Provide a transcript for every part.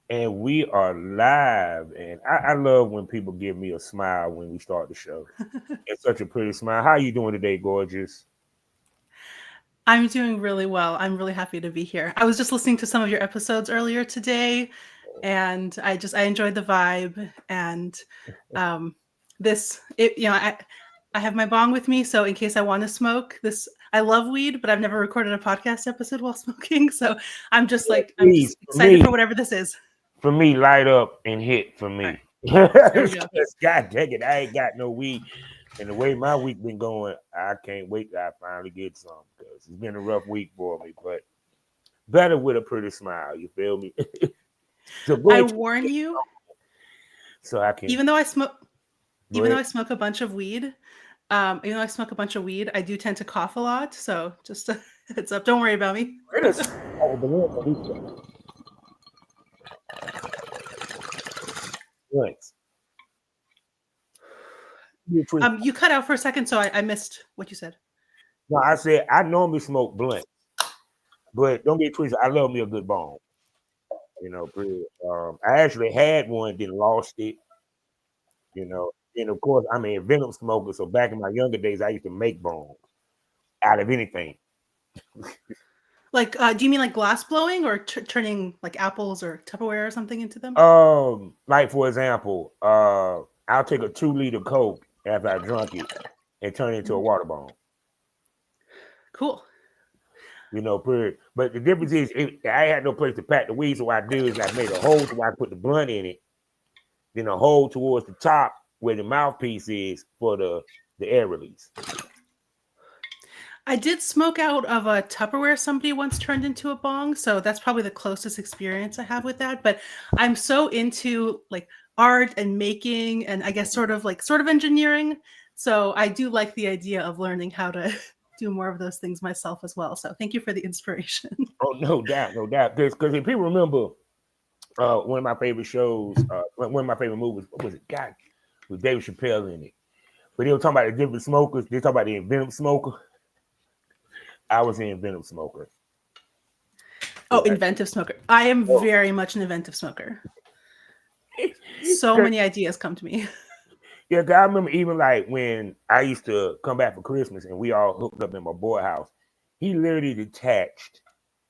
And we are live. And I love when people give me a smile when we start the show. It's such a pretty smile. How you doing today, gorgeous? I'm doing really well. I'm really happy to be here. I was just listening to some of your episodes earlier today, and I enjoyed the vibe and um, this. I have my bong with me, so in case I want to smoke, this I love weed, but I've never recorded a podcast episode while smoking, so I'm Please, just excited for whatever this is. for me, light up and hit for All right, me. there we go. God dang it, I ain't got no weed. And the way my week been going, I can't wait till I finally get some because it's been a rough week for me. But better with a pretty smile, you feel me? So go I ahead, warn you, so I can even though I smoke, go even though ahead. I smoke a bunch of weed, even though I smoke a bunch of weed, I do tend to cough a lot. So just a heads up. Don't worry about me. Pretty smile, but once. You cut out for a second, so I missed what you said. No, I said I normally smoke blunt, but don't get twisted. I love me a good bone. Pretty. I actually had one, then lost it. And of course, I'm a venom smoker. So back in my younger days, I used to make bones out of anything. Like, do you mean like glass blowing or turning like apples or Tupperware or something into them? Like for example, I'll take a 2 liter Coke after I drunk it and turn it into a Mhm. water bone. Cool. Pretty. But the difference is, I had no place to pack the weed, so what I do is I made a hole so I put the blunt in it, then a hole towards the top where the mouthpiece is for the air release. I did smoke out of a Tupperware somebody once turned into a bong, so that's probably the closest experience I have with that. But I'm so into like art and making, and I guess sort of engineering. So I do like the idea of learning how to do more of those things myself as well. So thank you for the inspiration. Oh, no doubt, no doubt. Because if people remember, one of my favorite shows, one of my favorite movies, what was it? God, with David Chappelle in it. But they were talking about the different smokers. They talk about the inventive smoker. I was the inventive smoker. Oh, Yeah. inventive smoker. I am Oh, very much an inventive smoker. So many ideas come to me. yeah, 'cause I remember even like when I used to come back for Christmas and we all hooked up in my boy house. He literally detached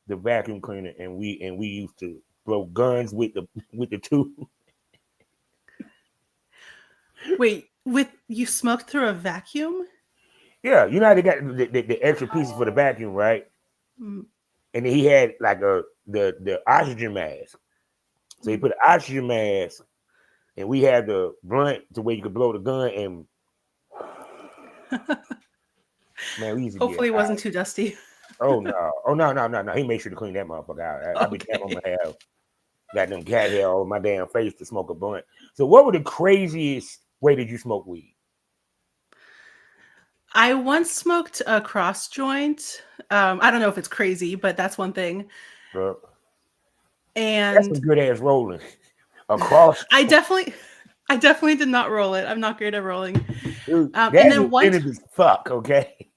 the vacuum cleaner and we used to blow guns with the tube. Wait, with you smoked through a vacuum? Yeah, you know how they got the extra pieces for the vacuum, right? Mm, And then he had like the oxygen mask. So he mm. put an oxygen mask, and we had the blunt to where you could blow the gun. And man, we used to get Hopefully, it high. wasn't too dusty. Oh no, oh no, no, no, no. He made sure to clean that motherfucker out. I be damn, I'm Okay. gonna have got them cat hair all over my damn face to smoke a blunt. So, what were the craziest way did you smoke weed? I once smoked a cross joint. I don't know if it's crazy, but that's one thing. Bro? That's And some good ass rolling across. I definitely, I definitely did not roll it. I'm not great at rolling. Dude, And that's then incentive as fuck. Okay.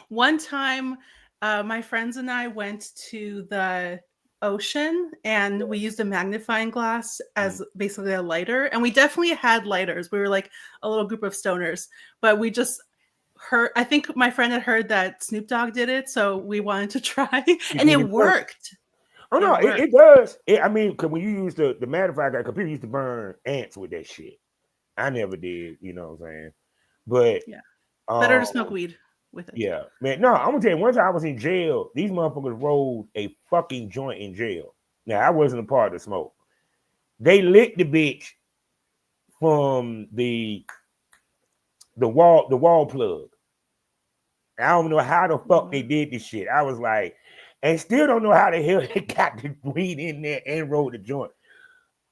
one time, my friends and I went to the ocean and we used a magnifying glass as basically a lighter. And we definitely had lighters. We were like a little group of stoners, but we just heard, I think my friend had heard that Snoop Dogg did it. So we wanted to try You and think it it works? worked. Oh It no, it worked. does. I mean, cause when you use the magnifier guy, cause people used to burn ants with that shit. I never did, you know what I'm saying? But Yeah. Better to smoke um, weed with it. yeah, man. No, I'm gonna tell you. One time I was in jail. These motherfuckers rolled a fucking joint in jail. Now I wasn't a part of the smoke. They lit the bitch from the wall plug. I don't know how the fuck they did this shit. I was like, and still don't know how the hell they got the weed in there and rolled the joint.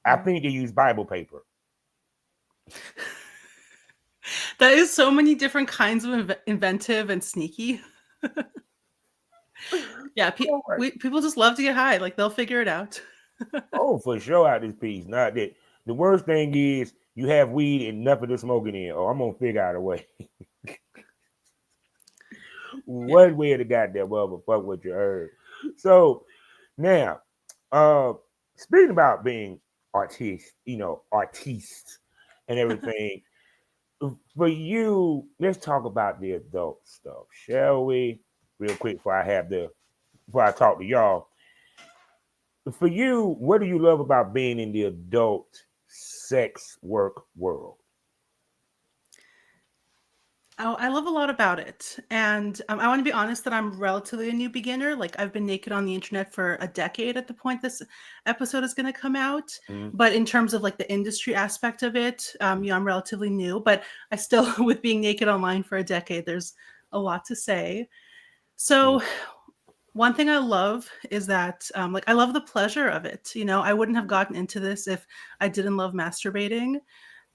I think they used Bible paper. That is so many different kinds of inventive and sneaky. Yeah, people just love to get high. Like they'll figure it out. Oh, for sure out this piece. Not that the worst thing is you have weed and nothing to smoking in. Oh, I'm gonna figure out a way. Yeah. One way to goddamn motherfuck what you heard. So now, uh, speaking about being artists and everything, for you, let's talk about the adult stuff, shall we? Real quick before I talk to y'all. For you, what do you love about being in the adult sex work world? Oh, I love a lot about it. And I want to be honest that I'm relatively a new beginner. Like, I've been naked on the internet for a decade at the point this episode is going to come out. Mm-hmm. But in terms of like the industry aspect of it, I'm relatively new. But I still, with being naked online for a decade, there's a lot to say. So, one thing I love is that, like, I love the pleasure of it. I wouldn't have gotten into this if I didn't love masturbating.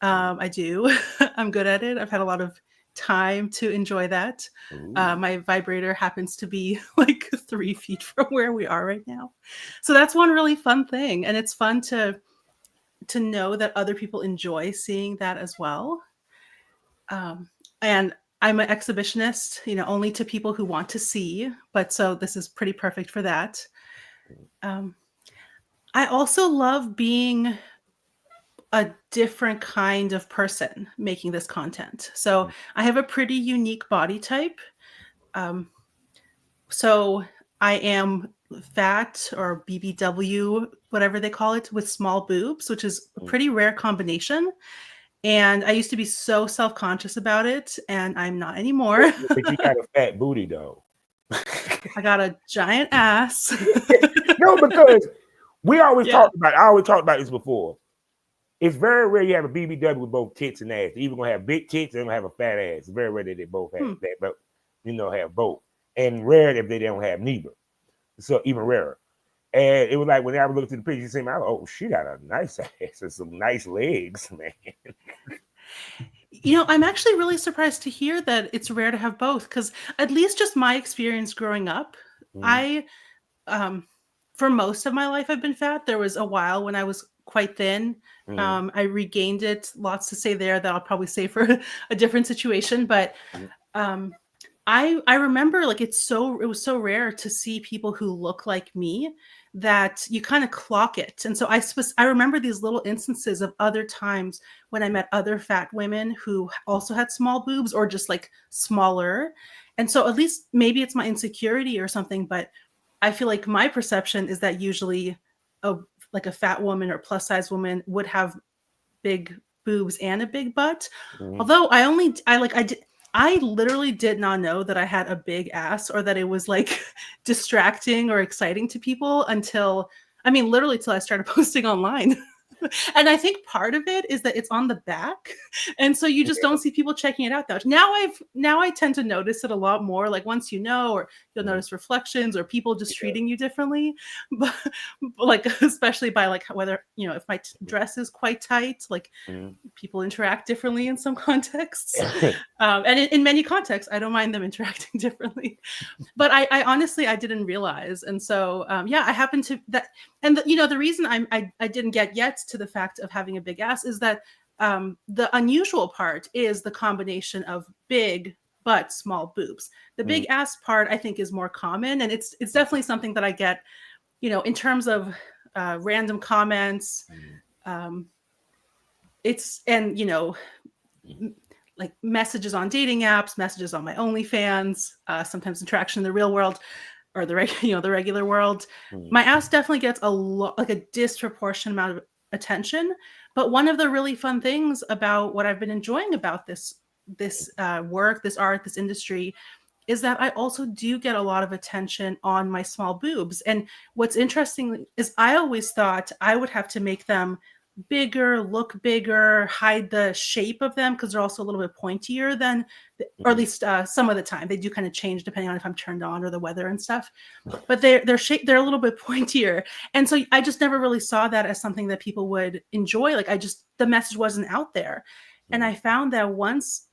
I do. I'm good at it. I've had a lot of time to enjoy that. My vibrator happens to be like 3 feet from where we are right now. So that's one really fun thing. And it's fun to know that other people enjoy seeing that as well. And I'm an exhibitionist, only to people who want to see. But so this is pretty perfect for that. I also love being a different kind of person making this content. So I have a pretty unique body type. So I am fat, or BBW, whatever they call it, with small boobs, which is a pretty rare combination. And I used to be so self-conscious about it, and I'm not anymore. But you got a fat booty though. I got a giant ass. No, because I always talked about this before. It's very rare you have a BBW with both tits and ass. You're either gonna have big tits and have a fat ass. It's very rare that they both have that, but have both. And rare if they don't have neither. So even rarer. And it was like when I looked at the picture, you see, oh, she got a nice ass and some nice legs, man. I'm actually really surprised to hear that it's rare to have both, because at least just my experience growing up, I, for most of my life, I've been fat. There was a while when I was quite thin. I regained it. Lots to say there that I'll probably say for a different situation. But I remember, like, it was so rare to see people who look like me that you kind of clock it. And so I remember these little instances of other times when I met other fat women who also had small boobs, or just like smaller. And so at least maybe it's my insecurity or something, but I feel like my perception is that usually a fat woman or plus size woman would have big boobs and a big butt. Although I literally did not know that I had a big ass, or that it was like distracting or exciting to people until I started posting online. And I think part of it is that it's on the back, and so you just don't see people checking it out that much. Now I tend to notice it a lot more. Like, once or you'll notice reflections or people just treating you differently, but like, especially by like whether if my dress is quite tight, like people interact differently in some contexts, and in many contexts I don't mind them interacting differently. But I honestly I didn't realize, and so I happened to that. And the reason I didn't get yet to the fact of having a big ass is that the unusual part is the combination of big but small boobs. The big ass part, I think, is more common, and it's definitely something that I get, in terms of random comments. Like messages on dating apps, messages on my OnlyFans, sometimes interaction in the real world, or the regular world. My ass definitely gets a disproportionate amount of attention. But one of the really fun things about what I've been enjoying about this work, this art, this industry, is that I also do get a lot of attention on my small boobs. And what's interesting is I always thought I would have to make them bigger, look bigger, hide the shape of them, because they're also a little bit pointier than, or at least some of the time. They do kind of change depending on if I'm turned on or the weather and stuff. But they're a little bit pointier. And so I just never really saw that as something that people would enjoy. Like, the message wasn't out there. And I found that once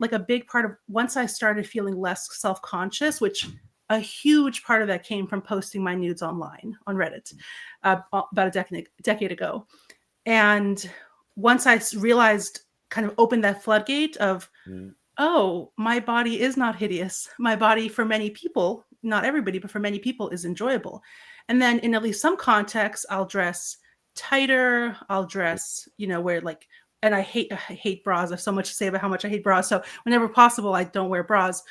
I started feeling less self-conscious, which a huge part of that came from posting my nudes online on Reddit about a decade ago. And once I realized, kind of opened that floodgate of, oh, my body is not hideous. My body, for many people, not everybody, but for many people, is enjoyable. And then in at least some contexts, I'll dress tighter. I'll dress, where like, and I hate bras. I have so much to say about how much I hate bras. So whenever possible, I don't wear bras.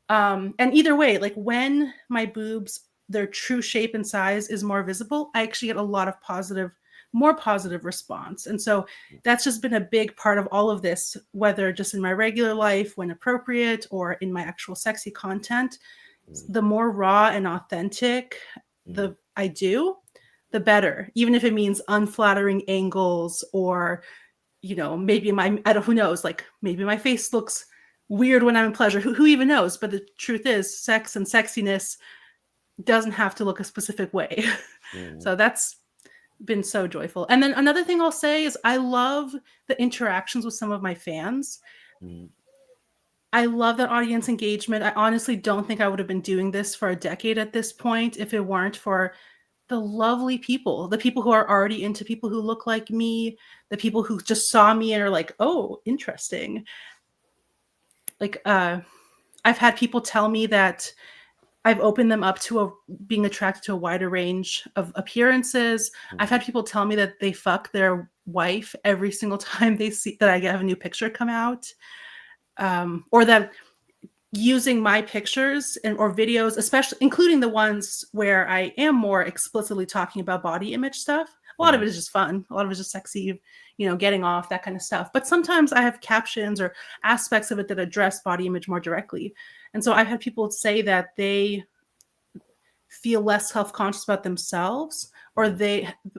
And either way, like when my boobs, their true shape and size is more visible, I actually get a lot of more positive response. And so that's just been a big part of all of this, whether just in my regular life when appropriate or in my actual sexy content. The more raw and authentic I do, the better, even if it means unflattering angles or, maybe who knows, like maybe my face looks weird when I'm in pleasure. Who even knows? But the truth is, sex and sexiness doesn't have to look a specific way. So that's been so joyful. And then another thing I'll say is I love the interactions with some of my fans. I love that audience engagement. I honestly don't think I would have been doing this for a decade at this point if it weren't for the lovely people, the people who are already into people who look like me, the people who just saw me and are like, oh, interesting. Like, I've had people tell me that I've opened them up to being attracted to a wider range of appearances. I've had people tell me that they fuck their wife every single time they see that I have a new picture come out, or that using my pictures or videos, especially including the ones where I am more explicitly talking about body image stuff. A lot of it is just fun. A lot of it is just sexy, getting off, that kind of stuff. But sometimes I have captions or aspects of it that address body image more directly. And so I've had people say that they feel less self-conscious about themselves, or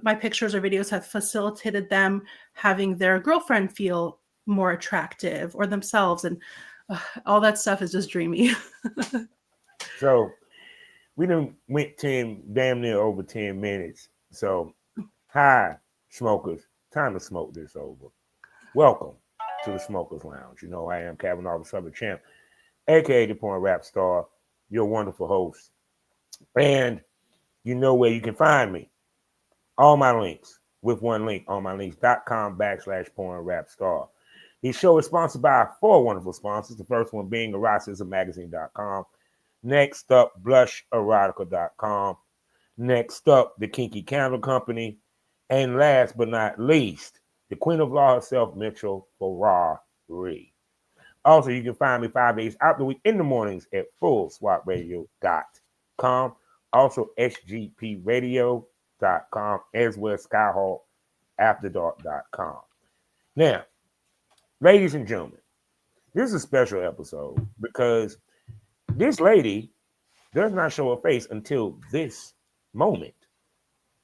my pictures or videos have facilitated them having their girlfriend feel more attractive or themselves. And all that stuff is just dreamy. So we done went damn near over 10 minutes. So hi, smokers. Time to smoke this over. Welcome to the Smokers Lounge. I am Kavanaugh, the Southern Champ, aka the Porn Rap Star, your wonderful host. And you know where you can find me. All my links with one link on mylinks.com/porn rap star. The show is sponsored by 4 wonderful sponsors. The first one being eroticismmagazine.com. Next up, blusherotica.com. Next up, the Kinky Candle Company. And last but not least, the Queen of Law herself, Mitchell Ferrari. Also, you can find me 5 days out the week in the mornings at fullswatradio.com. Also, sgpradio.com, as well as skyhawkafterdark.com. Now, ladies and gentlemen, this is a special episode because this lady does not show her face until this moment.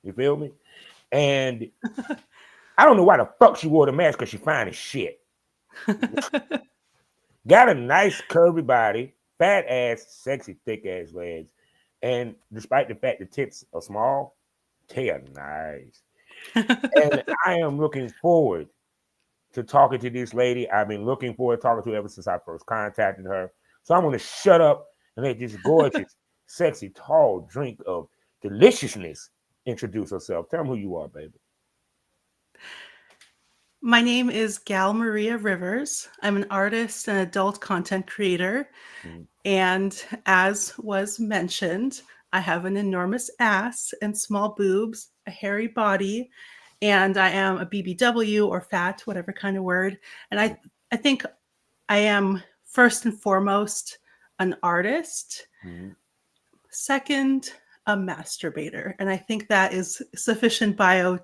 You feel me? And I don't know why the fuck she wore the mask, because she fine as shit. Got a nice curvy body, fat ass, sexy, thick ass legs. And despite the fact the tits are small, they are nice. And I am looking forward to talking to this lady. I've been looking forward to talking to her ever since I first contacted her. So I'm going to shut up and let this gorgeous, sexy, tall drink of deliciousness introduce herself. Tell them who you are, baby. My name is Gail Mariya Rivers. I'm an artist and adult content creator. And as was mentioned, I have an enormous ass and small boobs, a hairy body, and I am a BBW or fat, whatever kind of word. And I think I am first and foremost an artist. Second, a masturbator. And I think that is sufficient bio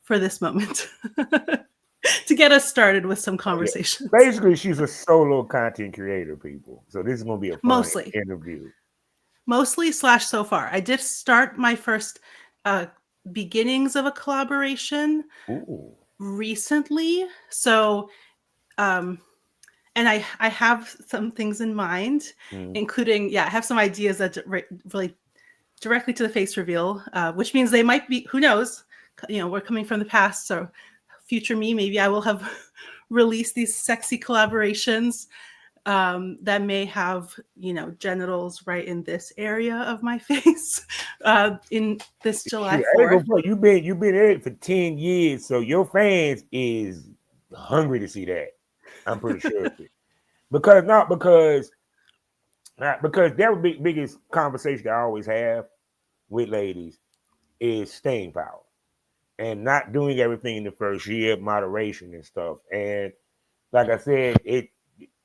for this moment. To get us started with some conversations. Yeah. Basically, she's a solo content creator, people. So this is going to be a fun interview. Mostly / so far. I did start my first beginnings of a collaboration recently. So, and I have some things in mind, including, I have some ideas that really directly to the face reveal, which means they might be, who knows, we're coming from the past, so future me, maybe I will have released these sexy collaborations that may have, genitals right in this area of my face in this July 4th. You've been in it for 10 years, so your fans is hungry to see that. I'm pretty sure of it. Because that would be the biggest conversation I always have with ladies is staying power. and not doing everything in the first year, moderation and stuff. And like I said,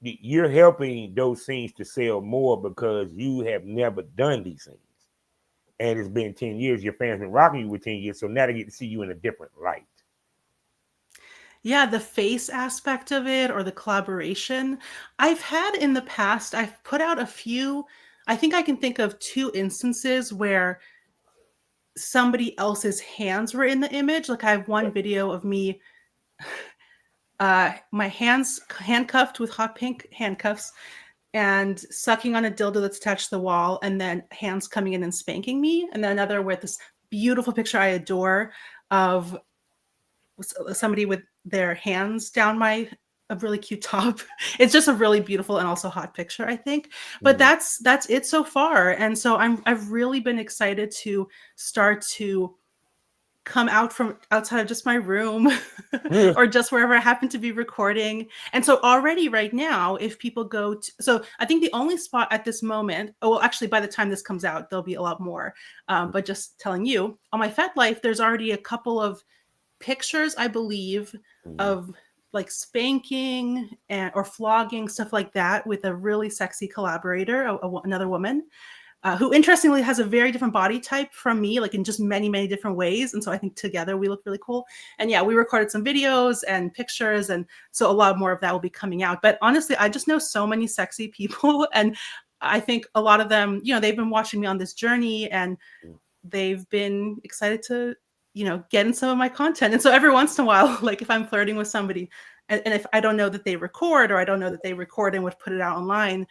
you're helping those things to sell more because you have never done these things. And it's been 10 years. Your fans been rocking you with 10 years. So now they get to see you in a different light. Yeah, the face aspect of it or the collaboration. I've had in the past, I've put out a few, I think I can think of two instances where somebody else's hands were in the image. Like I have one video of me, my hands handcuffed with hot pink handcuffs and sucking on a dildo that's attached to the wall, and then hands coming in and spanking me. And then another with this beautiful picture I adore of somebody with their hands down my a really cute top. It's just a really beautiful and also hot picture, I think. But Mm. that's it so far. And so I've really been excited to start to come out from outside of just my room or just wherever I happen to be recording. And so already right now, if people go to, so I think the only spot at this moment, oh, well, actually by the time this comes out, there'll be a lot more. But just telling you, on my Fet Life, there's already a couple of pictures, I believe, Mm. of like spanking and or flogging, stuff like that, with a really sexy collaborator, another woman who interestingly has a very different body type from me, like in just many, many different ways. And so I think together we look really cool. And yeah, we recorded some videos and pictures. And so a lot more of that will be coming out. But honestly, I just know so many sexy people. And I think a lot of them, you know, they've been watching me on this journey and they've been excited to, you know, get in some of my content. And so every once in a while, like if I'm flirting with somebody and if I don't know that they record or I don't know that they record and would put it out online,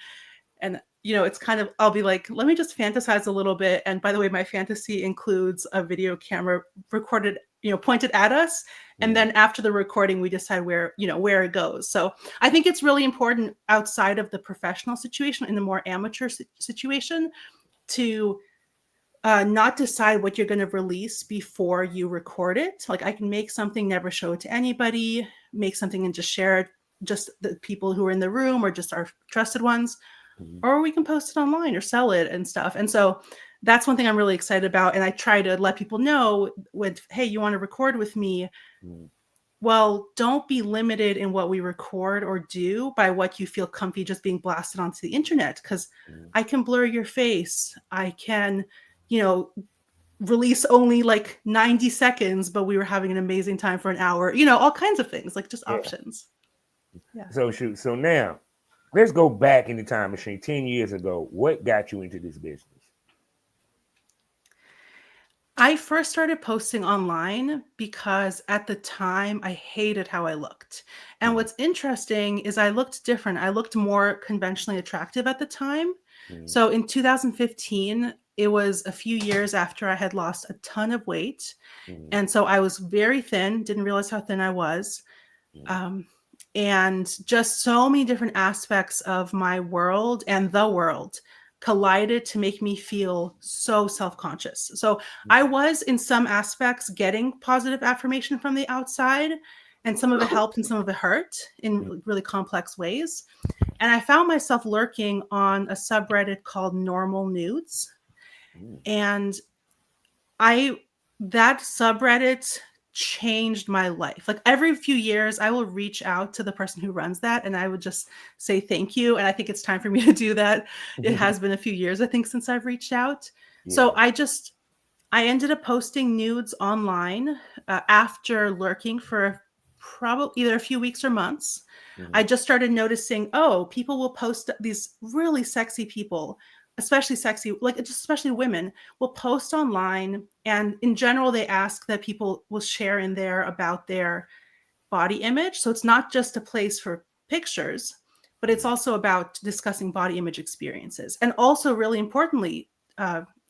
and you know, it's kind of, I'll be like, let me just fantasize a little bit. And by the way, my fantasy includes a video camera recorded, you know, pointed at us. And Mm. then after the recording, we decide where, you know, where it goes. So I think it's really important outside of the professional situation, in the more amateur situation, to not decide what you're going to release before you record it. Like I can make something, never show it to anybody, make something and just share it, just the people who are in the room or just our trusted ones, Mm. or we can post it online or sell it and stuff. And so that's one thing I'm really excited about. And I try to let people know with, hey, you want to record with me? Mm. Well, don't be limited in what we record or do by what you feel comfy just being blasted onto the internet. Because Mm. I can blur your face. I can, you know, release only like 90 seconds, but we were having an amazing time for an hour. You know, all kinds of things, like just Yeah. options. Yeah. So shoot. So now let's go back in the time machine 10 years ago. What got you into this business? I first started posting online because at the time I hated how I looked. And Mm. what's interesting is I looked different. I looked more conventionally attractive at the time. Mm. So in 2015, it was a few years after I had lost a ton of weight. Mm. And so I was very thin, didn't realize how thin I was. Mm. Um, and just so many different aspects of my world and the world collided to make me feel so self-conscious. So I was in some aspects getting positive affirmation from the outside, and some of it helped and some of it hurt Mm. in really complex ways. And I found myself lurking on a subreddit called Normal Nudes. Mm. And I that subreddit changed my life. Like every few years, I will reach out to the person who runs that and I would just say thank you. And I think it's time for me to do that. It has been a few years, I think, since I've reached out. So Yeah. I ended up posting nudes online after lurking for probably either a few weeks or months. I Mm. just started noticing, oh, people will post these really sexy people, especially sexy, like just especially women, will post online. And in general, they ask that people will share in there about their body image. So it's not just a place for pictures, but it's Mm. also about discussing body image experiences. And also, really importantly,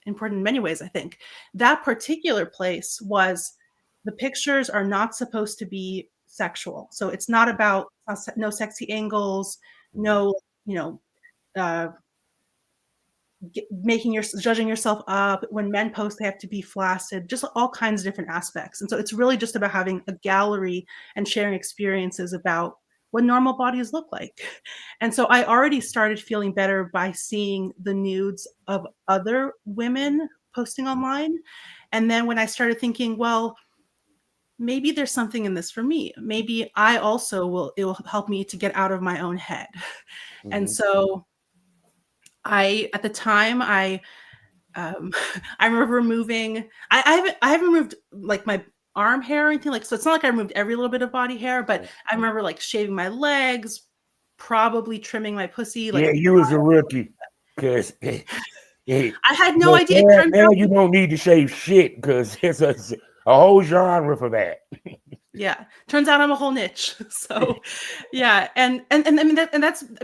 important in many ways, I think, that particular place was the pictures are not supposed to be sexual. So it's not about no sexy angles, Mm. no, you know, uh, making your judging yourself up. When men post, they have to be flaccid, just all kinds of different aspects. And so it's really just about having a gallery and sharing experiences about what normal bodies look like. And so I already started feeling better by seeing the nudes of other women posting online. And then when I started thinking, well, maybe there's something in this for me. Maybe I also it will help me to get out of my own head. And Mm-hmm. so at the time, um, I remember removing, I haven't removed like my arm hair or anything like, so it's not like I removed every little bit of body hair, but I remember like shaving my legs, probably trimming my pussy. Yeah, Like you was a rookie, cause I had no idea. It turns now out, you don't need to shave shit because it's a whole genre for that. yeah, turns out I'm a whole niche. So, yeah, and I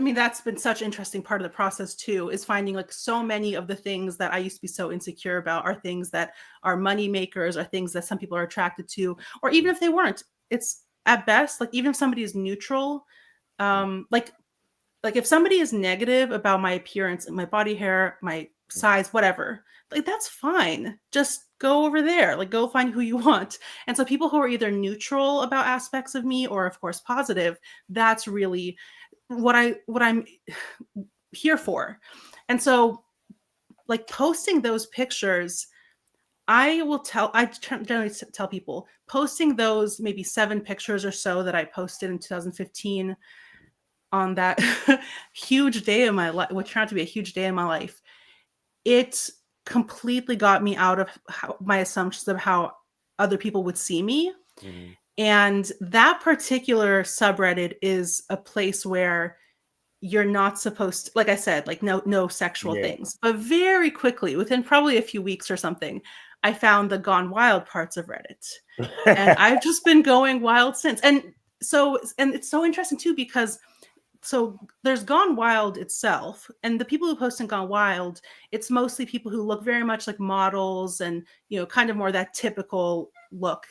mean that's been such an interesting part of the process too, is finding like so many of the things that I used to be so insecure about are things that are money makers, are things that some people are attracted to, or even if they weren't, it's at best like even if somebody is neutral, like if somebody is negative about my appearance, my body hair, my size, whatever, like that's fine. Just go over there, like go find who you want. And so people who are either neutral about aspects of me or of course positive, that's really what I'm here for. And so like posting those pictures, I generally tell people posting those maybe 7 pictures or so that I posted in 2015 on that huge day of my life, which turned out to be a huge day in my life, it completely got me out of my assumptions of how other people would see me. Mm-hmm. And that particular subreddit is a place where you're not supposed to, like I said, like no sexual Yeah. things. But very quickly, within probably a few weeks or something, I found the gone wild parts of Reddit. And I've just been going wild since. And it's so interesting too, because so there's Gone Wild itself, and the people who post in Gone Wild, it's mostly people who look very much like models and kind of more that typical look.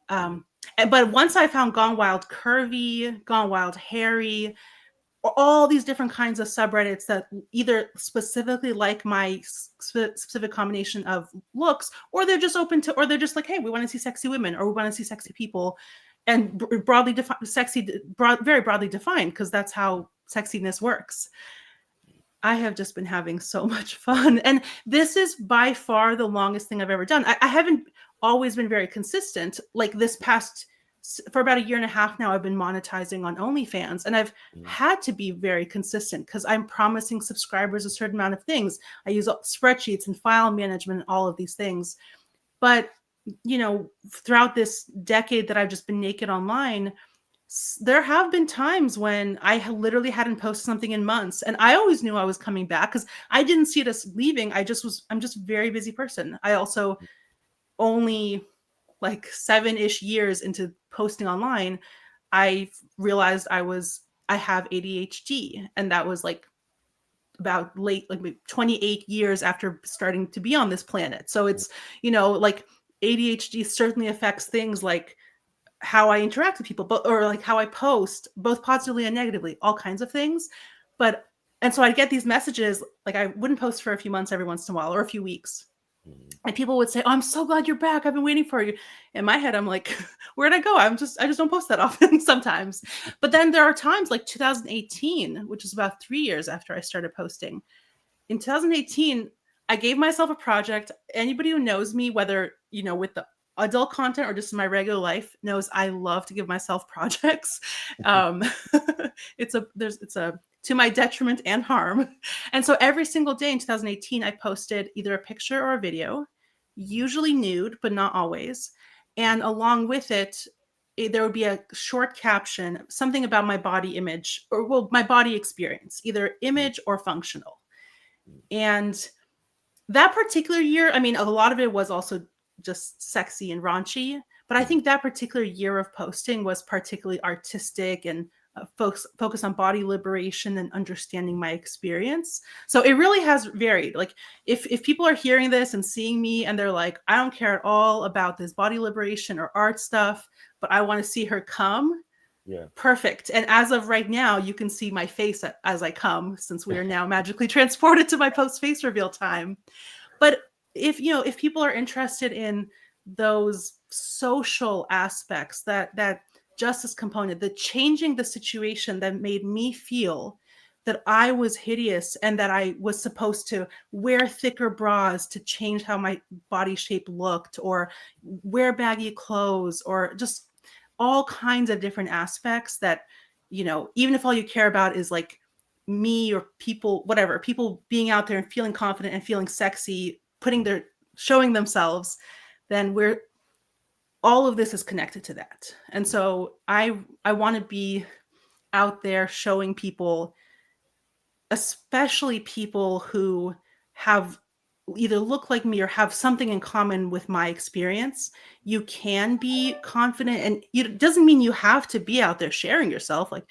But once I found Gone Wild Curvy, Gone Wild Hairy, all these different kinds of subreddits that either specifically like my specific combination of looks, or they're just open to, or they're just like, hey, we want to see sexy women, or we want to see sexy people, and broadly defined, very broadly defined, because that's how sexiness works. I have just been having so much fun, and this is by far the longest thing I've ever done. I haven't always been very consistent. Like this past, for about a year and a half now, I've been monetizing on OnlyFans, and I've had to be very consistent because I'm promising subscribers a certain amount of things. I use spreadsheets and file management and all of these things. But, throughout this decade that I've just been naked online, there have been times when I literally hadn't posted something in months, and I always knew I was coming back because I didn't see it as leaving. I'm just a very busy person. I also only like 7-ish years into posting online, I realized I have ADHD, and that was like about late, like 28 years after starting to be on this planet. So it's, like ADHD certainly affects things like how I interact with people, but or like how I post, both positively and negatively, all kinds of things. But and so I get these messages, like I wouldn't post for a few months every once in a while or a few weeks. And people would say, "Oh, I'm so glad you're back. I've been waiting for you." In my head, I'm like, "Where'd I go? I just don't post that often sometimes." But then there are times like 2018, which is about 3 years after I started posting. In 2018, I gave myself a project. Anybody who knows me, whether, with the adult content or just in my regular life, knows I love to give myself projects. Um, it's a to my detriment and harm. And so every single day in 2018, I posted either a picture or a video, usually nude, but not always. And along with it, there would be a short caption, something about my body image, or my body experience, either image or functional. And that particular year, I mean, a lot of it was also just sexy and raunchy, but I think that particular year of posting was particularly artistic and focus on body liberation and understanding my experience. So it really has varied. Like if people are hearing this and seeing me and they're like, I don't care at all about this body liberation or art stuff, but I want to see her come. Yeah. Perfect. And as of right now, you can see my face as I come, since we are now magically transported to my post face reveal time. But if people are interested in those social aspects, that justice component, the changing the situation that made me feel that I was hideous and that I was supposed to wear thicker bras to change how my body shape looked, or wear baggy clothes, or just all kinds of different aspects that, even if all you care about is like me or people, whatever, people being out there and feeling confident and feeling sexy, showing themselves, then all of this is connected to that. And so I want to be out there showing people, especially people who have either look like me or have something in common with my experience. You can be confident, and it doesn't mean you have to be out there sharing yourself. Like,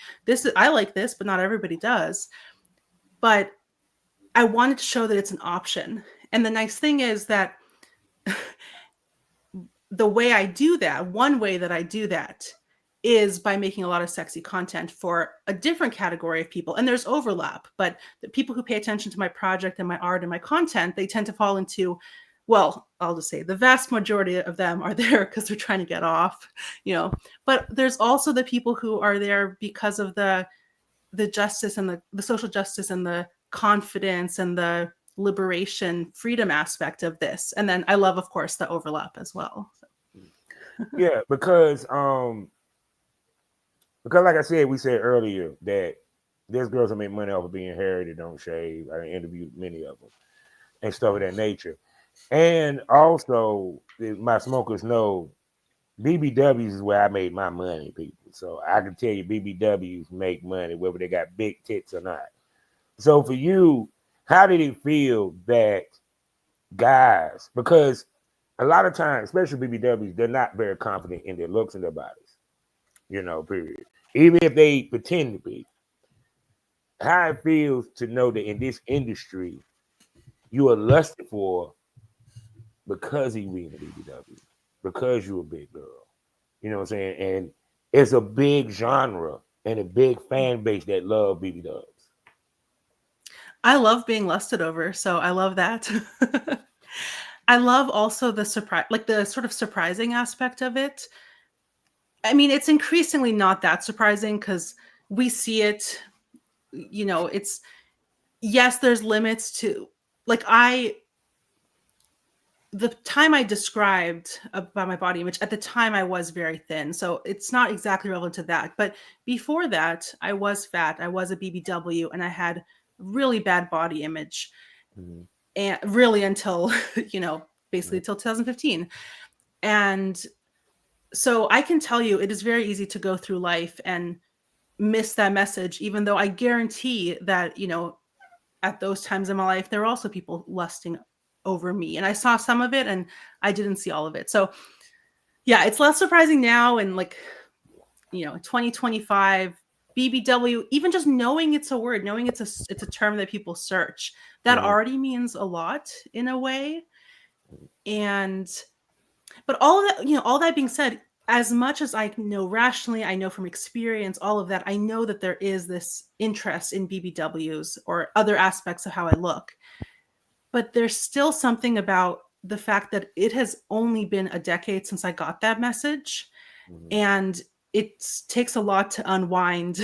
I like this, but not everybody does. But I wanted to show that it's an option. And the nice thing is that the way I do that, one way that I do that, is by making a lot of sexy content for a different category of people. And there's overlap, but the people who pay attention to my project and my art and my content, they tend to fall into, well, I'll just say the vast majority of them are there because they're trying to get off, but there's also the people who are there because of the justice and the social justice and the confidence and the liberation, freedom aspect of this. And then I love, of course, the overlap as well. Yeah, because like I said, we said earlier that there's girls that make money off of being hairy that don't shave. I interviewed many of them and stuff of that nature. And also, my smokers know BBWs is where I made my money, people. So I can tell you BBWs make money whether they got big tits or not. So for you, how did it feel that guys, because a lot of times, especially BBWs, they're not very confident in their looks and their bodies, period. Even if they pretend to be. How it feels to know that in this industry, you are lusted for because you being a BBW, because you're a big girl. You know what I'm saying? And it's a big genre and a big fan base that love BB dubs. I love being lusted over, so I love that. I love also the surprise, like the sort of surprising aspect of it. I mean, it's increasingly not that surprising because we see it, it's, yes, there's limits to, like, the time I described about my body image, at the time I was very thin. So it's not exactly relevant to that. But before that, I was fat. I was a BBW and I had really bad body image. Mm-hmm. And really until, basically until 2015. And so I can tell you it is very easy to go through life and miss that message, even though I guarantee that, at those times in my life, there were also people lusting over me. And I saw some of it and I didn't see all of it. So yeah, it's less surprising now. And 2025, BBW, even just knowing it's a word, knowing it's a term that people search, that already means a lot in a way. But all of that, all that being said, as much as I know rationally, I know from experience, all of that, I know that there is this interest in BBWs or other aspects of how I look. But there's still something about the fact that it has only been a decade since I got that message. And it takes a lot to unwind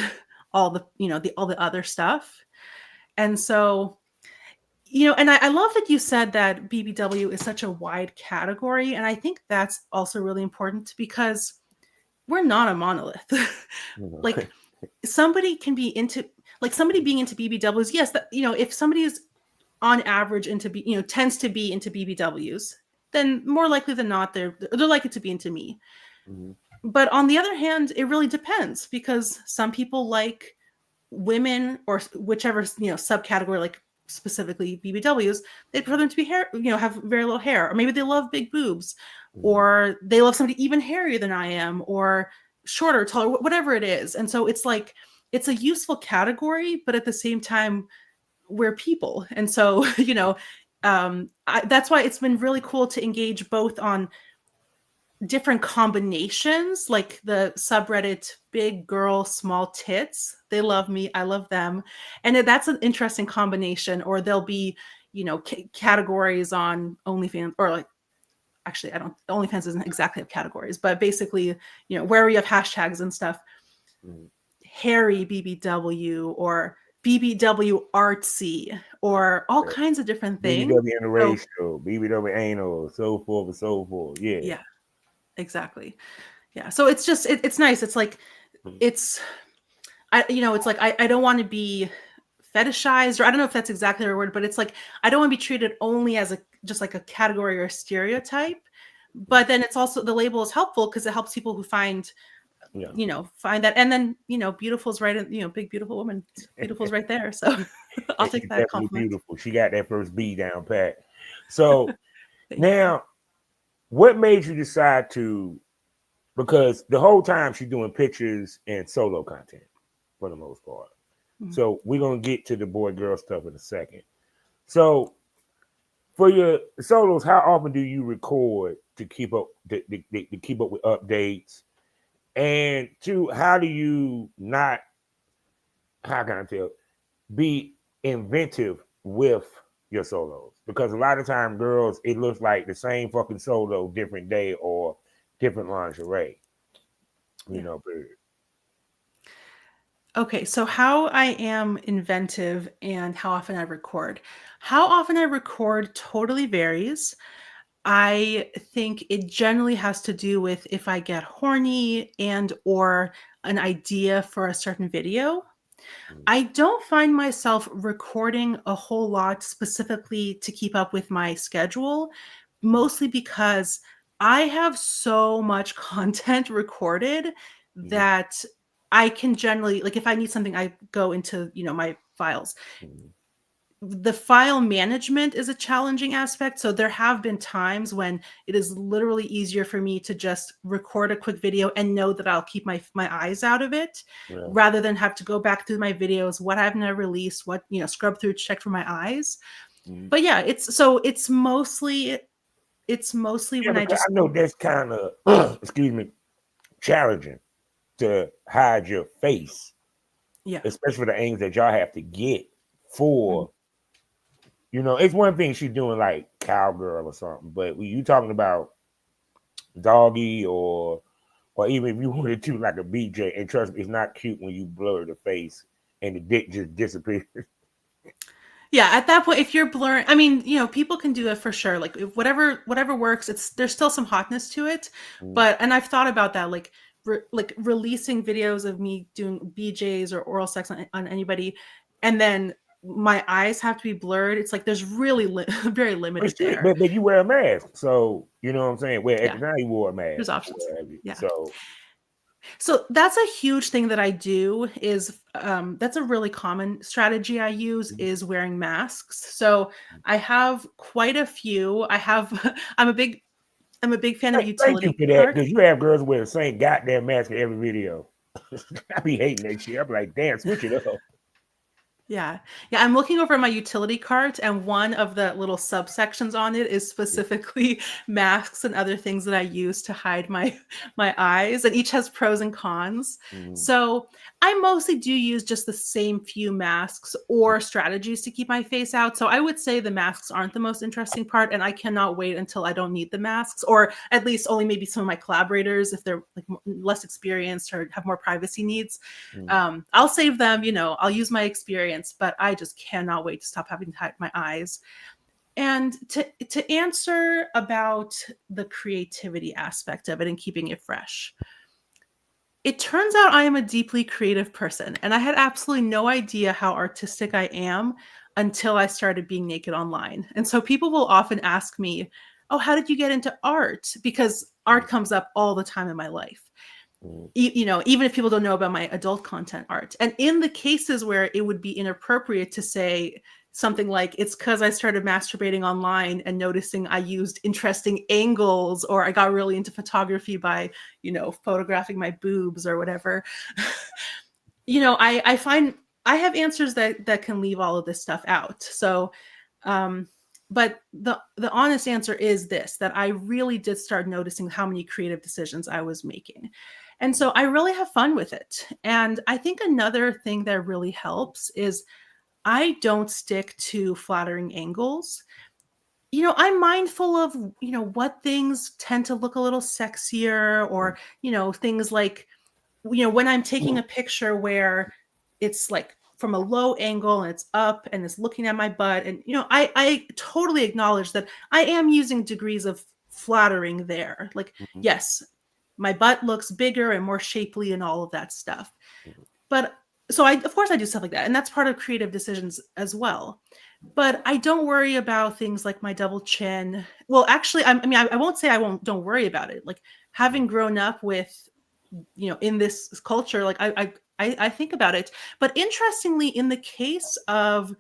all the other stuff. And so, and I love that you said that BBW is such a wide category. And I think that's also really important because we're not a monolith. Like somebody can be into, like somebody being into BBWs. Yes, that, if somebody is on average tends to be into BBWs, then more likely than not, they're likely to be into me. Mm-hmm. But on the other hand, it really depends because some people like women or whichever, subcategory, like specifically BBWs, they prefer them to be hair, have very little hair, or maybe they love big boobs, or they love somebody even hairier than I am, or shorter, taller, whatever it is. And so it's like, it's a useful category, but at the same time, we're people. And so, that's why it's been really cool to engage both on different combinations, like the subreddit big girl small tits, they love me, I love them, and that's an interesting combination. Or there'll be categories on OnlyFans, or like, actually I don't, OnlyFans doesn't exactly have categories, but basically where we have hashtags and stuff, hairy BBW or BBW artsy or all kinds of different things. BBW So interracial, BBW anal, so forth and so forth. Yeah. yeah, exactly. Yeah. So it's just it's nice. It's like it's it's like I don't want to be fetishized, or I don't know if that's exactly the word, but it's like I don't want to be treated only as a just like a category or a stereotype. But then it's also the label is helpful because it helps people who find Yeah. find that, and then beautiful's right in, big beautiful woman, beautiful's right there. So I'll take She's that definitely compliment. beautiful. She got that first B down pat. So Thank you. now, what made you decide to? Because the whole time she's doing pictures and solo content for the most part. Mhm. So we're gonna get to the boy girl stuff in a second. So for your solos, how often do you record to keep up to keep up with updates? And two, how do you not, how can I tell, be inventive with your solos? Because a lot of time girls, it looks like the same fucking solo, different day or different lingerie. You Yeah. know, period. Okay, so how I am inventive and how often I record. How often I record totally varies. I think it generally has to do with if I get horny and or an idea for a certain video. Mm, I don't find myself recording a whole lot specifically to keep up with my schedule, mm, mostly because I have so much content recorded mm, that I can generally, like, if I need something, I go into, my files. mm, The file management is a challenging aspect. So there have been times when it is literally easier for me to just record a quick video and know that I'll keep my eyes out of it yeah, rather than have to go back through my videos, what haven't I released, what, scrub through, check for my eyes. mm. But yeah, it's mostly Yeah, when I because just I know that's kind of excuse me, challenging to hide your face, yeah. especially for the aims that y'all have to get Mhm. for. You know, it's one thing she's doing like cowgirl or something, but when you talking about doggy or even if you wanted to like a BJ, and trust me, it's not cute when you blur the face and the dick just disappears. Yeah, at that point, if you're blurring, I mean, people can do it for sure. Like if whatever works, there's still some hotness to it. Mm, But and I've thought about that, like like releasing videos of me doing BJs or oral sex on anybody, and then my eyes have to be blurred. It's like there's really very but limited shit, there. but you wear a mask, so you know what I'm saying. Well, at the Yeah, time you wore a there's mask, or options. what have you. Yeah. So So that's a huge thing that I do is that's a really common strategy I use mm, is wearing masks. So I have quite a few. I'm a big I'm a big fan of thank you utility for that, card. because you have girls wear the same goddamn mask in every video. I be hating that shit. I'm like, damn, switch it up. Yeah. Yeah, I'm looking over my utility cart and one of the little subsections on it is specifically masks and other things that I use to hide my my eyes, and each has pros and cons. Mm, So, I mostly do use just the same few masks or strategies to keep my face out. So, I would say the masks aren't the most interesting part and I cannot wait until I don't need the masks, or at least only maybe some of my collaborators if they're like less experienced or have more privacy needs. mm, I'll save them, I'll use my experience, but I just cannot wait to stop having to hide my eyes. And to answer about the creativity aspect of it and keeping it fresh, it turns out I am a deeply creative person, and I had absolutely no idea how artistic I am until I started being naked online. And so people will often ask me, "Oh, how did you get into art?" Because mm, art comes up all the time in my life. mm, Even if people don't know about my adult content art. And in the cases where it would be inappropriate to say something like, it's because I started masturbating online and noticing I used interesting angles, or I got really into photography by, photographing my boobs or whatever. I find I have answers that can leave all of this stuff out. So, um, but the honest answer is this: that I really did start noticing how many creative decisions I was making. And so I really have fun with it. And I think another thing that really helps is I don't stick to flattering angles. I'm mindful of, what things tend to look a little sexier, mm, or, things like, when I'm taking mm, a picture where it's like from a low angle and it's up and it's looking at my butt. And, I totally acknowledge that I am using degrees of flattering there. Like, Mhm. yes, my butt looks bigger and more shapely and all of that stuff. Mhm. But so of course I do stuff like that. And that's part of creative decisions as well. But I don't worry about things like my double chin. Well, actually, I won't say don't worry about it. Like, having grown up with, in this culture, like I think about it. But interestingly, in the case of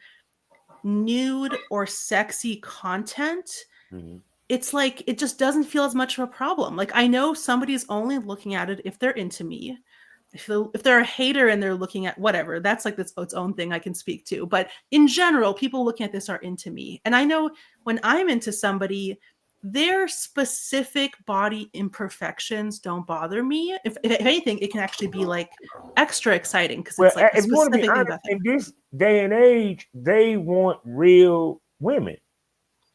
nude or sexy content, Mhm. it's like it just doesn't feel as much of a problem. Like, I know somebody's only looking at it if they're into me. If they're a hater and they're looking at whatever, that's like its own thing I can speak to. But in general, people looking at this are into me. And I know when I'm into somebody, their specific body imperfections don't bother me. If anything, it can actually be like extra exciting because Well, it's like a if you want to be specific thing honest, about them. in this day and age, they want real women.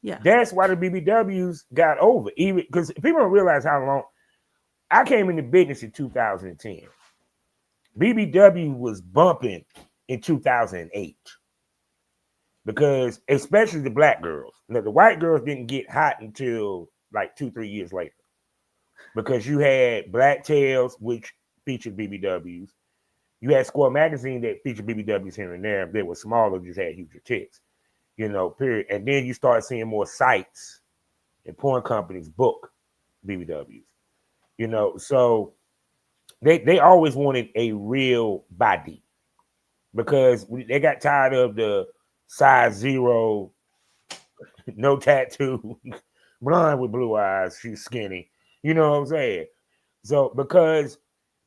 Yeah. That's why the BBWs got over. Even because people don't realize how long I came into business in 2010. BBW was bumping in 2008 because, especially the black girls. Now, the white girls didn't get hot until like 2-3 years later because you had Black Tails, which featured BBWs. You had Square Magazine that featured BBWs here and there. They were smaller, just had huger tits, period. And then you start seeing more sites and porn companies book BBWs, So they always wanted a real body because they got tired of the size zero, no tattoo, blonde with blue eyes, she's skinny. You know what I'm saying? So because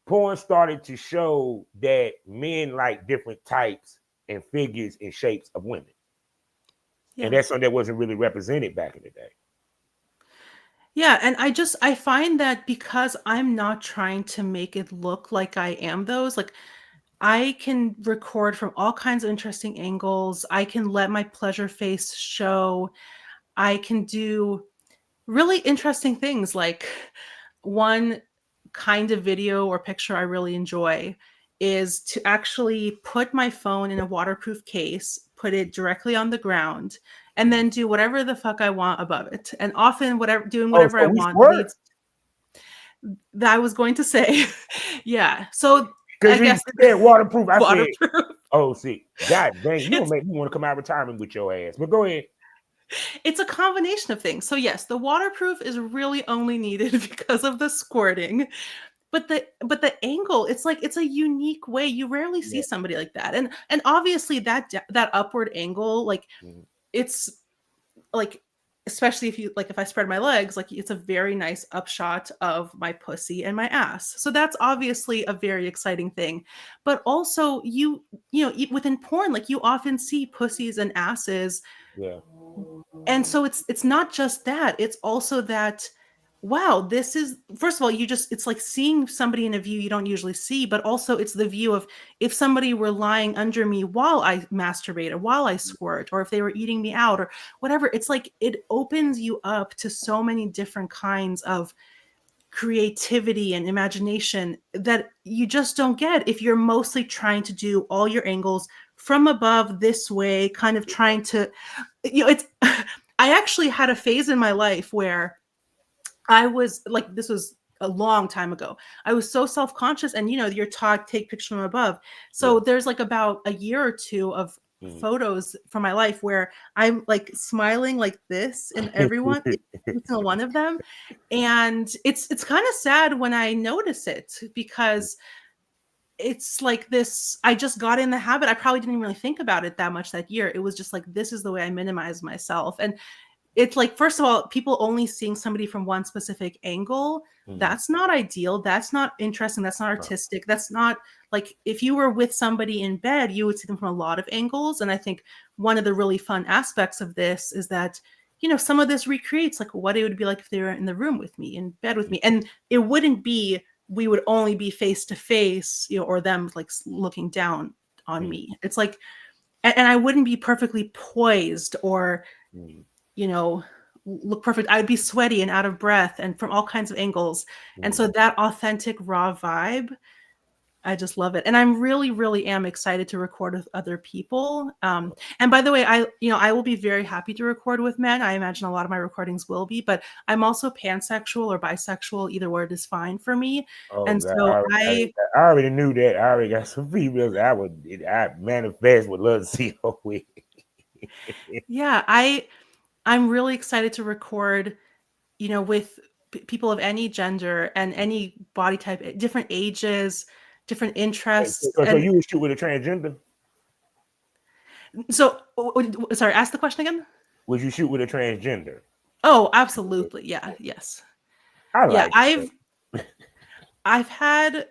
porn started to show that men like different types and figures and shapes of women. And Yeah. that's something that wasn't really represented back in the day. Yeah, and I find that because I'm not trying to make it look like I am those, like, I can record from all kinds of interesting angles. I can let my pleasure face show. I can do really interesting things. Like, one kind of video or picture I really enjoy is to actually put my phone in a waterproof case, put it directly on the ground, and then do whatever the fuck I want above it. And often doing Oh, whatever I so we want squirt? leads that I was going to say. Yeah. So I Because you guess said waterproof. I said, waterproof. oh, see, God dang, you gonna It's make me want to come out of retirement with your ass. But go ahead. it's a combination of things. So yes, the waterproof is really only needed because of the squirting. But the angle, it's like it's a unique way. You rarely see Yeah. somebody like that. And obviously that upward angle, like, Mhm. it's like, especially if I spread my legs, like, it's a very nice upshot of my pussy and my ass. So that's obviously a very exciting thing. But also, within porn, like, you often see pussies and asses. Yeah. And so it's not just that, it's also that, wow, this is, first of all, it's like seeing somebody in a view you don't usually see, but also it's the view of if somebody were lying under me while I masturbate or while I squirt, or if they were eating me out or whatever. It's like it opens you up to so many different kinds of creativity and imagination that you just don't get if you're mostly trying to do all your angles from above this way, kind of trying to, it's I actually had a phase in my life where I was like, this was a long time ago. I was so self-conscious, and you're taught take pictures from above. Yeah. So there's like about a year or two of Mhm. photos from my life where I'm like smiling like this in every single one of them. And it's kind of sad when I notice it, because it's like this, I just got in the habit. I probably didn't even really think about it that much that year. It was just like, this is the way I minimize myself. And it's like, first of all, people only seeing somebody from one specific angle, Mhm. that's not ideal. That's not interesting. That's not artistic. That's not like, if you were with somebody in bed, you would see them from a lot of angles. And I think one of the really fun aspects of this is that, some of this recreates like what it would be like if they were in the room with me, in bed with me. And it wouldn't be, we would only be face to face, or them like looking down on Mhm. me. It's like, and I wouldn't be perfectly poised or, Mhm. you know, look perfect. I would be sweaty and out of breath and from all kinds of angles. And Mhm. so that authentic raw vibe, I just love it. And I'm really, really am excited to record with other people. And by the way, I will be very happy to record with men. I imagine a lot of my recordings will be, but I'm also pansexual or bisexual. Either word is fine for me. Oh And God, so I already knew that. I already got some females I manifest would love to see her with. yeah, I'm really excited to record, with people of any gender and any body type, different ages, different interests. So And you would shoot with a transgender? so, sorry, ask the question again. Would you shoot with a transgender? Oh, absolutely. Yeah. Yes. I Yeah. like it. I've had,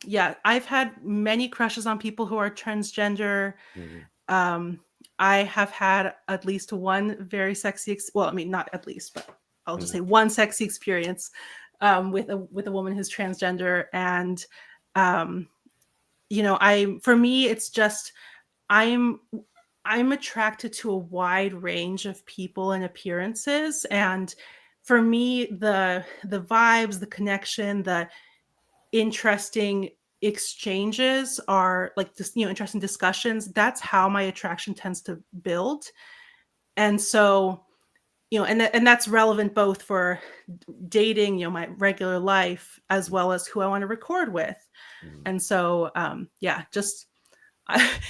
yeah, I've had many crushes on people who are transgender. Mhm. Um, I have had at least one very sexy, well, I mean, not at least, but I'll just Mhm. say one sexy experience with a woman who's transgender. And, um, for me, it's just, I'm, I'm attracted to a wide range of people and appearances. And for me, the vibes, the connection, the interesting exchanges are like just interesting discussions. That's how my attraction tends to build. And so, and that's relevant both for dating, my regular life, as well as who I want to record with. Mhm. And so, yeah, just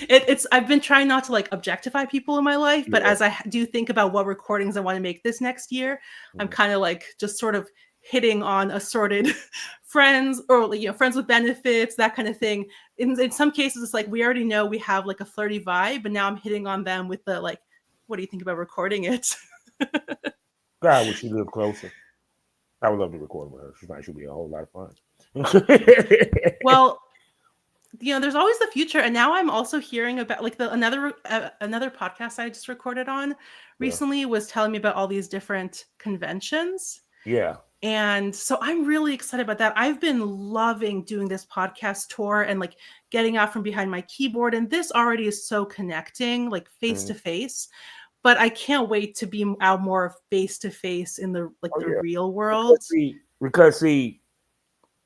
it's I've been trying not to like objectify people in my life, but Yeah. as I do think about what recordings I want to make this next year, I'm Mhm. kind of like just sort of hitting on assorted friends, or friends with benefits, that kind of thing. In some cases, it's like we already know we have like a flirty vibe, but now I'm hitting on them with the like, what do you think about recording it? God, would she live closer? I would love to record with her. She might should be a whole lot of fun. Well, there's always the future, and now I'm also hearing about like the another podcast I just recorded on Yeah. recently was telling me about all these different conventions. Yeah. And so I'm really excited about that. I've been loving doing this podcast tour and like getting out from behind my keyboard, and this already is so connecting, like face to Mhm. face. But I can't wait to be out more face to face in the like Oh the yeah. real Because world. see,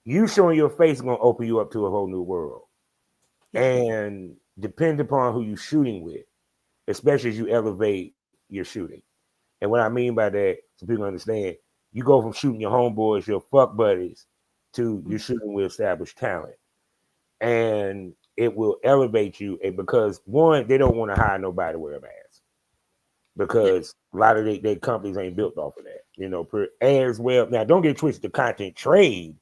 you showing your face is gonna open you up to a whole new world. Yeah. And depend upon who you're shooting with, especially as you elevate your shooting. And what I mean by that, so people understand, you go from shooting your homeboys, your fuck buddies, to you're shooting with established talent. And it will elevate you. And because one, they don't want to hire nobody to wear a mask. Yeah. Because a lot of their companies ain't built off of that. As well. Now don't get twisted, the content trade,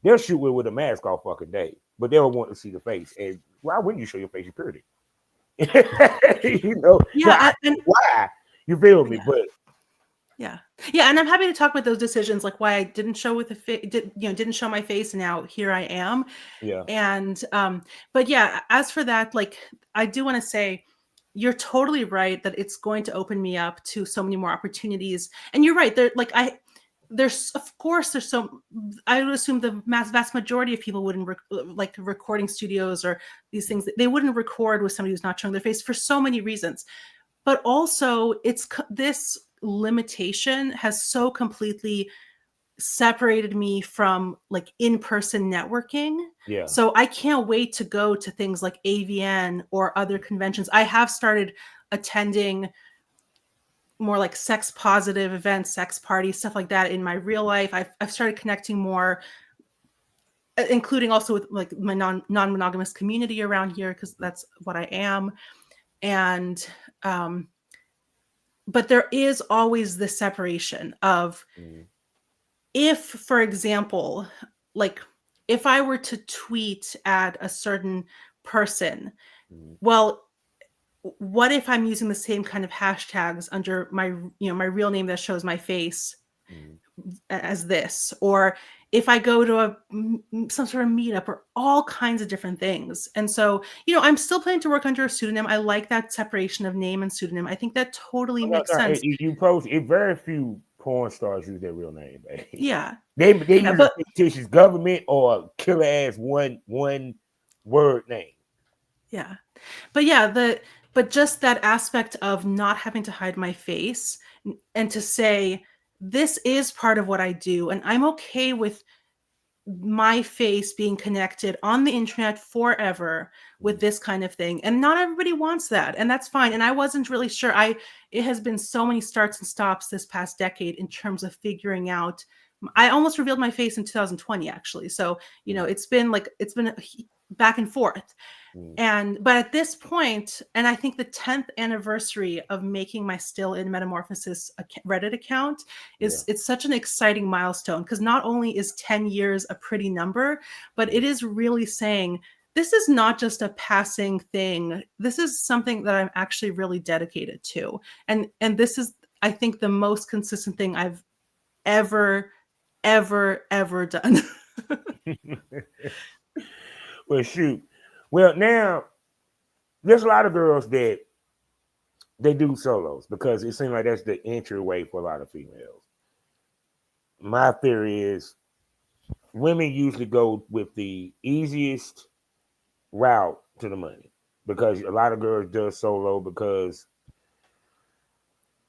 they'll shoot with a mask all fucking day. But they'll want to see the face. And why wouldn't you show your face? You're pretty. Now I Yeah. know why. You feel me? Yeah. But Yeah. Yeah, and I'm happy to talk about those decisions, like why I didn't show with the didn't show my face, and now here I am. yeah. And but yeah, as for that, like I do want to say you're totally right that it's going to open me up to so many more opportunities. And you're right, there's of course there's so I would assume the vast majority of people wouldn't like recording studios or these things, they wouldn't record with somebody who's not showing their face for so many reasons. But also this limitation has so completely separated me from like in-person networking. Yeah. So I can't wait to go to things like AVN or other conventions. I have started attending more like sex positive events, sex parties, stuff like that in my real life. I've started connecting more, including also with like my non-monogamous community around here, because that's what I am. And um, but there is always this separation of, Mm-hmm. if, for example, like if I were to tweet at a certain person, Mm-hmm. well, what if I'm using the same kind of hashtags under my real name that shows my face Mm-hmm. as this, or if I go to some sort of meetup, or all kinds of different things. And so, I'm still planning to work under a pseudonym. I like that separation of name and pseudonym. I think that totally No, makes sense. you post it. Very few porn stars use their real name, baby. Yeah. They Yeah. use a But fictitious government or killer ass one word name. yeah. But yeah, but just that aspect of not having to hide my face, and to say this is part of what I do, and I'm okay with my face being connected on the internet forever with this kind of thing. And not everybody wants that, and that's fine. And I wasn't really sure. It has been so many starts and stops this past decade in terms of figuring out. I almost revealed my face in 2020, actually. So, it's been back and forth. But at this point, and I think the 10th anniversary of making my Still in Metamorphosis Reddit account it's such an exciting milestone, because not only is 10 years a pretty number, but it is really saying this is not just a passing thing. This is something that I'm actually really dedicated to. And this is, I think, the most consistent thing I've ever, ever done. Well, shoot. Well, now there's a lot of girls that they do solos because it seems like that's the entryway for a lot of females. My theory is women usually go with the easiest route to the money because a lot of girls do solo because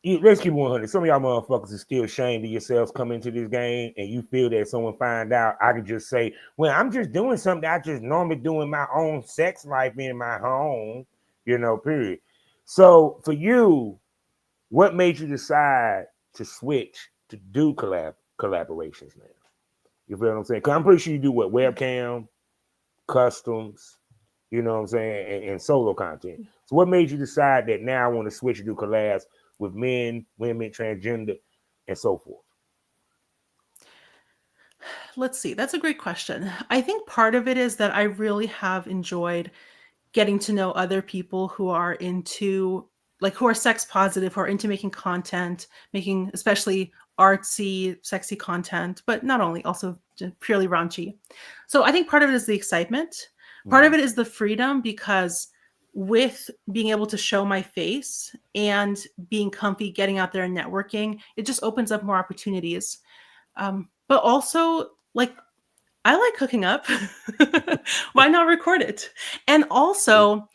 let's keep 100. Some of y'all motherfuckers are still ashamed of yourselves coming into this game, and you feel that someone find out. I can just say, well, I'm just doing something I just normally do in my own sex life in my home, period. So for you, what made you decide to switch to do collaborations now? You feel what I'm saying? Because I'm pretty sure you do what? Webcam, customs, you know what I'm saying, and solo content. So what made you decide that now I want to switch to do collabs with men, women, transgender, and so forth? Let's see. That's a great question. I think part of it is that I really have enjoyed getting to know other people who are who are sex positive, who are into making content, making especially artsy, sexy content, but not only, also purely raunchy. So I think part of it is the excitement. Part of it is the freedom, because with being able to show my face and being comfy, getting out there and networking, it just opens up more opportunities. But also, I like cooking up. Why not record it? And also,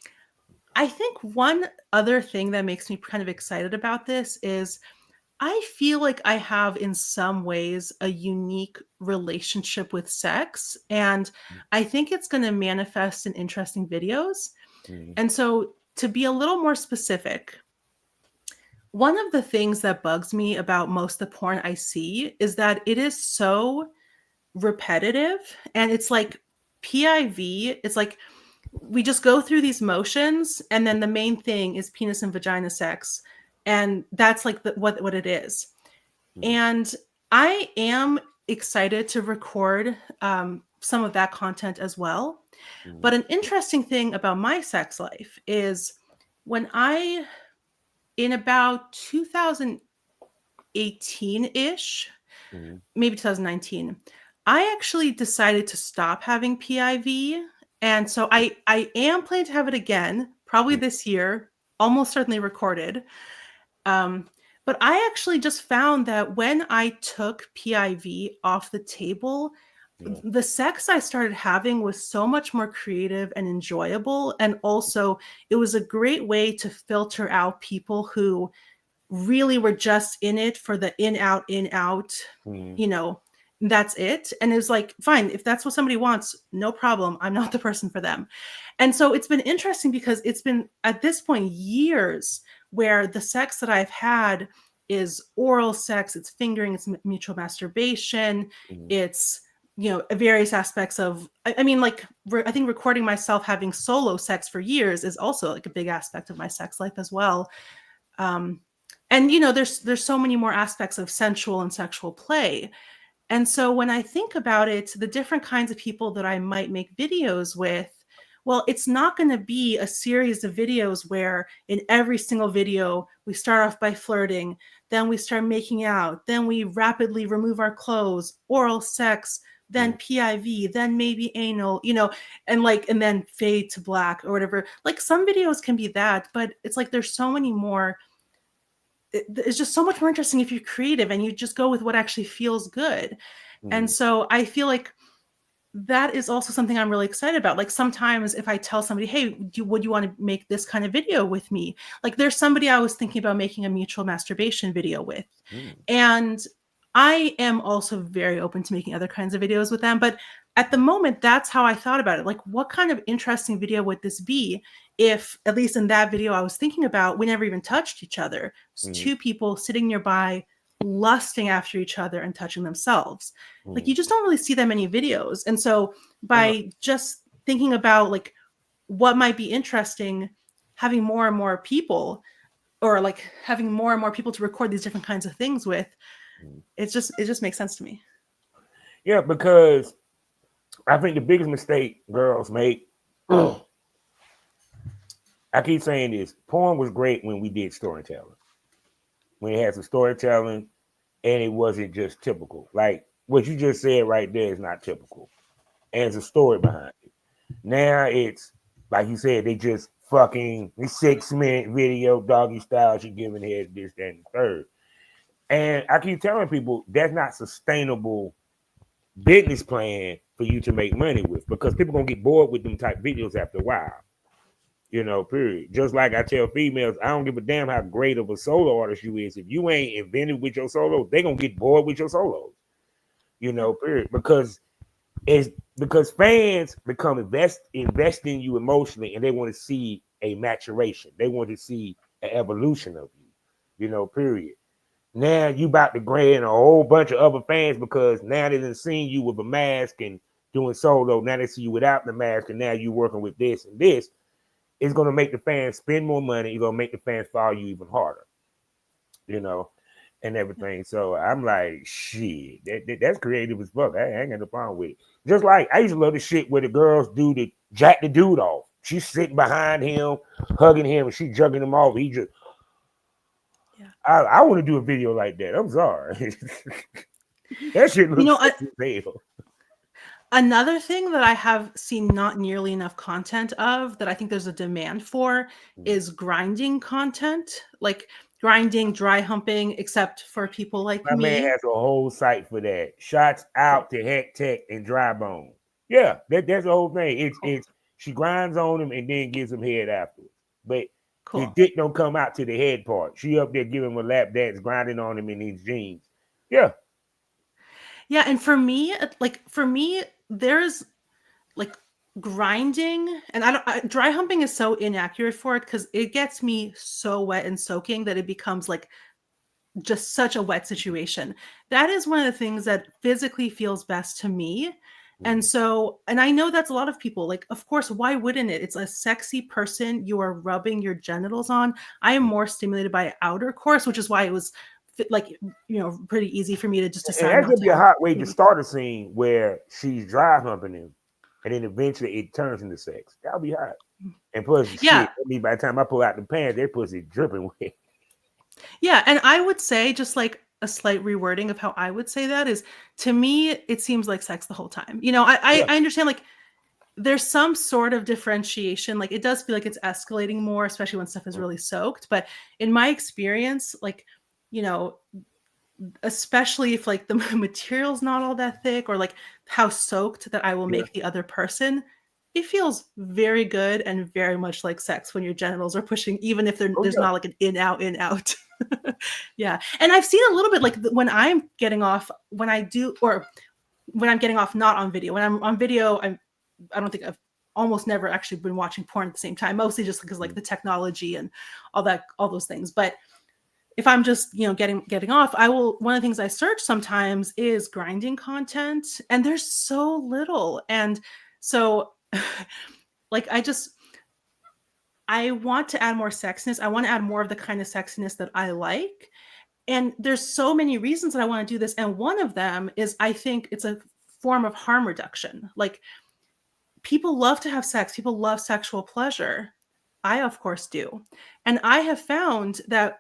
I think one other thing that makes me kind of excited about this is I feel like I have, in some ways, a unique relationship with sex. And I think it's going to manifest in interesting videos. And so, to be a little more specific, one of the things that bugs me about most of the porn I see is that it is so repetitive, and it's like PIV. It's like we just go through these motions, and then the main thing is penis and vagina sex, and that's like what it is. And I am excited to record some of that content as well. But an interesting thing about my sex life is when in about 2018-ish, maybe 2019, I actually decided to stop having PIV. And so I am planning to have it again, probably this year, almost certainly recorded. But I actually just found that when I took PIV off the table, the sex I started having was so much more creative and enjoyable. And also, it was a great way to filter out people who really were just in it for the in out, that's it. And it was like, fine, if that's what somebody wants, no problem. I'm not the person for them. And so it's been interesting because it's been, at this point, years where the sex that I've had is oral sex, it's fingering, it's mutual masturbation, it's, various aspects of, I mean, like, I think recording myself having solo sex for years is also like a big aspect of my sex life as well. And there's so many more aspects of sensual and sexual play. And so when I think about it, the different kinds of people that I might make videos with, well, it's not going to be a series of videos where in every single video we start off by flirting, then we start making out, then we rapidly remove our clothes, oral sex, then PIV, then maybe anal, and then fade to black or whatever. Like, some videos can be that, but it's like there's so many more. It's just so much more interesting if you're creative and you just go with what actually feels good. And so I feel like that is also something I'm really excited about. Like, sometimes if I tell somebody, hey, would you want to make this kind of video with me? Like, there's somebody I was thinking about making a mutual masturbation video with. And I am also very open to making other kinds of videos with them. But at the moment, that's how I thought about it. Like, what kind of interesting video would this be if, at least in that video I was thinking about, we never even touched each other? It's Mm-hmm. two people sitting nearby, lusting after each other and touching themselves. Like, Mm-hmm. you just don't really see that many videos. And so I know. by just thinking about like what might be interesting, having more and more people, or like having more and more people to record these different kinds of things with, Mm-hmm. it just makes sense to me. Yeah, because I think the biggest mistake girls make, I keep saying this, porn was great when we did storytelling. When it had some storytelling and it wasn't just typical. Like what you just said right there is not typical. And there's a story behind it. Now it's like you said, they just fucking 6-minute video, doggy style, she giving head this, that, and the third. And I keep telling people that's not sustainable business plan for you to make money with, because people gonna get bored with them type videos after a while. Period. Just like I tell females, I don't give a damn how great of a solo artist you is. If you ain't invented with your solos, they gonna get bored with your solos. Period. It's because fans become invest in you emotionally, and they want to see a maturation. They want to see an evolution of you. Period. Now you about to grant a whole bunch of other fans because now they done seen you with a mask and doing solo. Now they see you without the mask, and now you working with this and this. It's gonna make the fans spend more money. You're gonna make the fans follow you even harder. You know, and everything. So I'm like, shit, that's creative as fuck. I ain't got no problem with it. Just like I used to love the shit where the girls do the jack the dude off. She's sitting behind him, hugging him, and she jugging him off. He just, Yeah. I want to do a video like that. I'm sorry. That shit You looks know, sexy as hell. another thing that I have seen not nearly enough content of that I think there's a demand for is grinding content, like grinding, dry humping, except for people like My man me. has a whole site for that. Shots Cool. out to Heck Tech and Dry Bone. Yeah, that's the whole thing. It's Cool. it's she grinds on him and then gives him head afterwards. But his Cool. dick don't come out to the head part. She up there giving him a lap dance, grinding on him in his jeans. Yeah. Yeah, and for me, there's like grinding, and dry humping is so inaccurate for it because it gets me so wet and soaking that it becomes like just such a wet situation. That is one of the things that physically feels best to me. And Mhm. so, and I know that's a lot of people. Like, of course, why wouldn't it? It's a sexy person you are rubbing your genitals on. I am more stimulated by outer course, which is why it was like, pretty easy for me to just And decide that's not gonna to be a have hot way to maybe. start a scene where she's dry humping him, and then eventually it turns into sex. That'll be hot. And plus, shit, Yeah. I mean, by the time I pull out the pants, their pussy dripping wet. Yeah. And I would say, just like a slight rewording of how I would say that is, to me, it seems like sex the whole time. Yeah. I understand, like, there's some sort of differentiation. Like, it does feel like it's escalating more, especially when stuff is really soaked. But in my experience, like, you know, especially if like the material's not all that thick, or like how soaked that I will Yeah. make the other person, it feels very good and very much like sex when your genitals are pushing, even if Oh there's yeah. not like an in out. Yeah. And I've seen a little bit like when I'm getting off, when I do, or when I'm getting off not on video. When I'm on video, I don't think I've almost never actually been watching porn at the same time, mostly just because like the technology and all those things. But if I'm just, getting off, I will, one of the things I search sometimes is grinding content, and there's so little. And so like I want to add more sexiness. I want to add more of the kind of sexiness that I like. And there's so many reasons that I want to do this. And one of them is I think it's a form of harm reduction. Like, people love to have sex, people love sexual pleasure. I, of course, do. And I have found that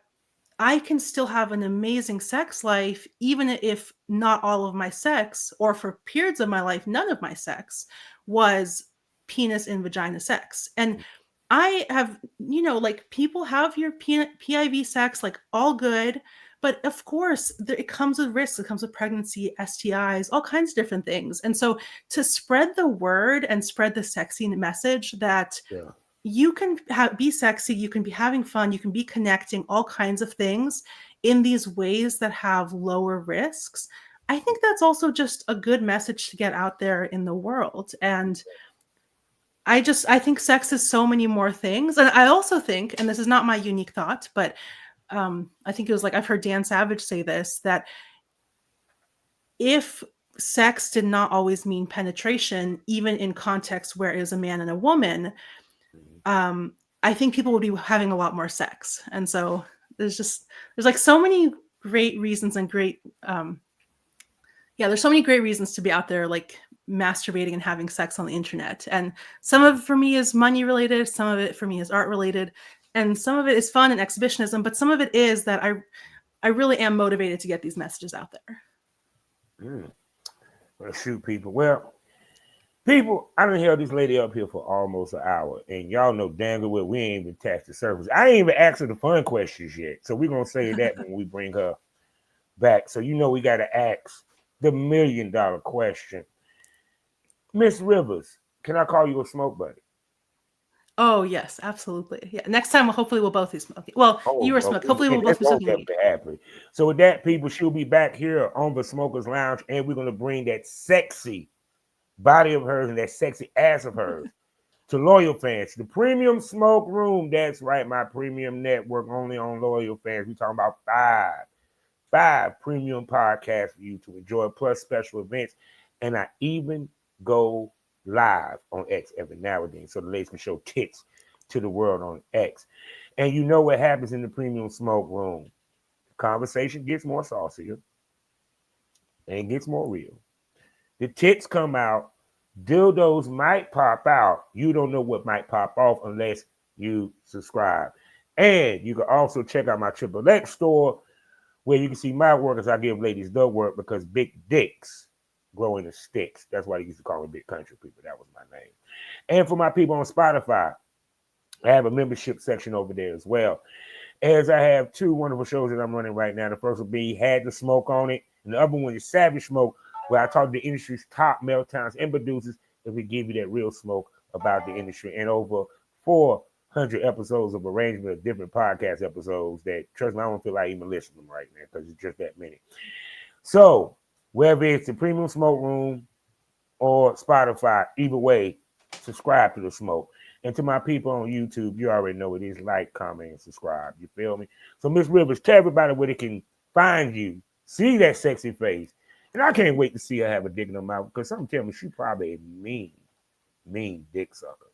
I can still have an amazing sex life, even if not all of my sex, or for periods of my life, none of my sex was penis and vagina sex. And I have, like, people have your PIV sex, like, all good. But of course, it comes with risks. It comes with pregnancy, STIs, all kinds of different things. And so to spread the word and spread the sexy message that Yeah. you can be sexy, you can be having fun, you can be connecting, all kinds of things, in these ways that have lower risks, I think that's also just a good message to get out there in the world. And I think sex is so many more things. And I also think, and this is not my unique thought, but I think it was like I've heard Dan Savage say this, that if sex did not always mean penetration, even in contexts where it was a man and a woman, um, I think people would be having a lot more sex. And so there's like so many great reasons and great there's so many great reasons to be out there like masturbating and having sex on the internet. And some of it for me is money related, some of it for me is art related, and some of it is fun and exhibitionism, but some of it is that I really am motivated to get these messages out there. Well, shoot, people. Well, people, I done held this lady up here for almost an hour, and y'all know damn good well we ain't even touched the surface. I ain't even asked her the fun questions yet, so we're gonna say that when we bring her back. So you know we gotta ask the $1,000,000 question. Miss Rivers, can I call you a smoke buddy? Oh yes, absolutely. Yeah. Next time, hopefully, we'll both be smoking. Well, you Oh, were smoking. okay. Hopefully, Yeah, we'll both that's be gonna smoking weed. definitely happen. So with that, people, she'll be back here on the Smokers Lounge, and we're gonna bring that sexy body of hers and that sexy ass of hers to loyal fans. The Premium Smoke Room. That's right, my premium network only on loyal fans. We're talking about five premium podcasts for you to enjoy, plus special events. And I even go live on X every now and then so the ladies can show tits to the world on X. And you know what happens in the Premium Smoke Room? The conversation gets more saucier and gets more real. The tits come out, dildos might pop out. You don't know what might pop off unless you subscribe. And you can also check out my Triple X store where you can see my work as I give ladies the work because big dicks grow in the sticks. That's why they used to call me Big Country People. That was my name. And for my people on Spotify, I have a membership section over there as well. As I have two wonderful shows that I'm running right now. The first will be Had the Smoke on it, and the other one is Savage Smoke, where I talk to the industry's top meltdowns and producers if we give you that real smoke about the industry. And over 400 episodes of arrangement of different podcast episodes that, trust me, I don't feel like even listening to them right now because it's just that many. So, whether it's the Premium Smoke Room or Spotify, either way, subscribe to the smoke. And to my people on YouTube, you already know it is like, comment, and subscribe. You feel me? So, Miss Rivers, tell everybody where they can find you, see that sexy face. And I can't wait to see her have a dick in her mouth because something tell me she probably a mean dick sucker.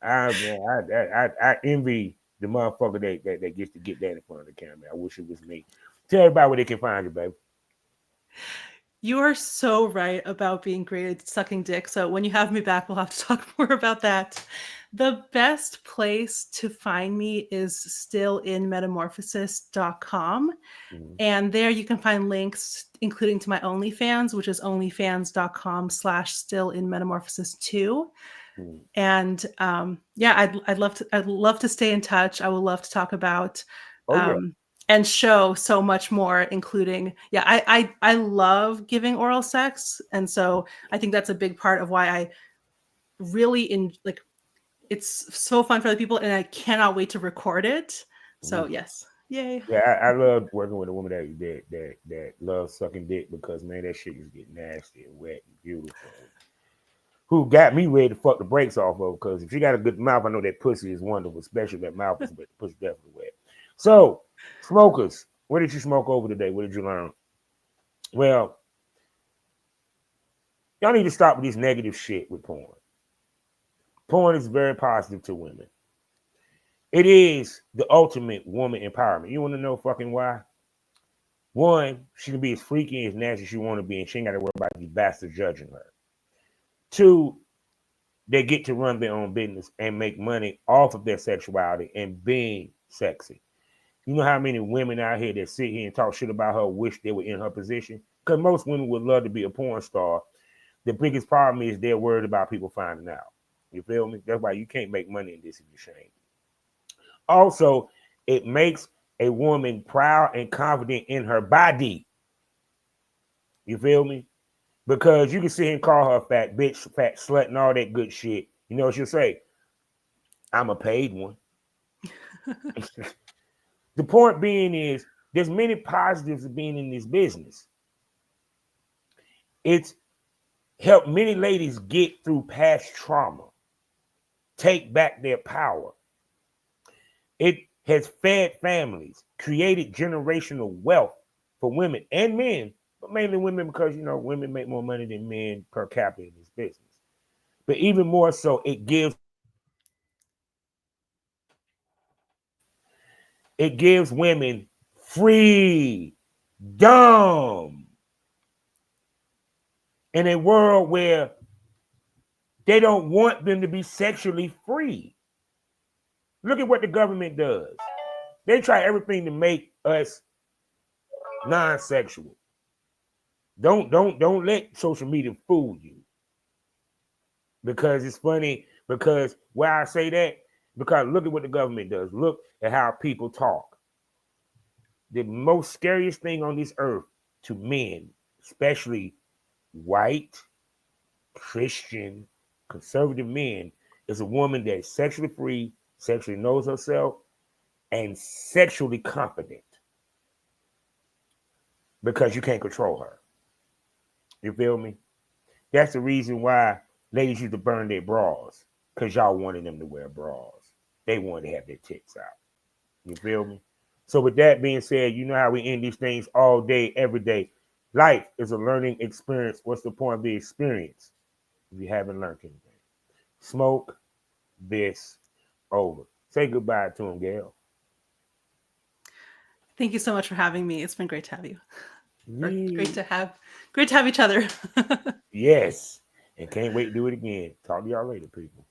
I envy the motherfucker that gets to get that in front of the camera. I wish it was me. Tell everybody where they can find you, baby. You are so right about being great at sucking dick. So when you have me back, we'll have to talk more about that. The best place to find me is stillinmetamorphosis.com. Mm-hmm. And there you can find links, including to my OnlyFans, which is onlyfans.com/stillinmetamorphosis2. Mm-hmm. And I'd love to stay in touch. I would love to talk about Oh, yeah. and show so much more, including I love giving oral sex, and so I think that's a big part of why I really like it's so fun for the people, and I cannot wait to record it. So Mm-hmm. yes, yay! Yeah, I love working with a woman that loves sucking dick because man, that shit just get nasty and wet and beautiful. Who got me ready to fuck the brakes off of? Because if she got a good mouth, I know that pussy is wonderful, especially if that mouth is pussy definitely wet. So, smokers, what did you smoke over today? What did you learn? Well, y'all need to stop with this negative shit with porn. Porn is very positive to women. It is the ultimate woman empowerment. You want to know fucking why? One, she can be as freaky and as nasty as she want to be, and she ain't got to worry about these bastards judging her. Two, they get to run their own business and make money off of their sexuality and being sexy. You know how many women out here that sit here and talk shit about her wish they were in her position? Because most women would love to be a porn star. The biggest problem is they're worried about people finding out. You feel me? That's why you can't make money in this if you're ashamed. Also, it makes a woman proud and confident in her body. You feel me? Because you can sit here and call her fat bitch, fat slut, and all that good shit. You know what she'll say? I'm a paid one. The point being is There's many positives of being in this business. It's helped many ladies get through past trauma, take back their power. It has fed families, created generational wealth for women and men, but mainly women because women make more money than men per capita in this business. But even more so, it gives women freedom in a world where they don't want them to be sexually free. Look at what the government does. They try everything to make us non-sexual. Don't let social media fool you. Because it's funny, because why I say that, because look at what the government does. Look at how people talk. The most scariest thing on this earth to men, especially white, Christian, conservative men, is a woman that is sexually free, sexually knows herself, and sexually confident. Because you can't control her. You feel me? That's the reason why ladies used to burn their bras. Because y'all wanted them to wear bras. They wanted to have their tits out. You feel me? So with that being said, you know how we end these things all day, every day. Life is a learning experience. What's the point of the experience if you haven't learned anything? Smoke this over. Say goodbye to him, Gail. Thank you so much for having me. It's been great to have you. Or Yeah. great to have each other. Yes. And can't wait to do it again. Talk to y'all later, people.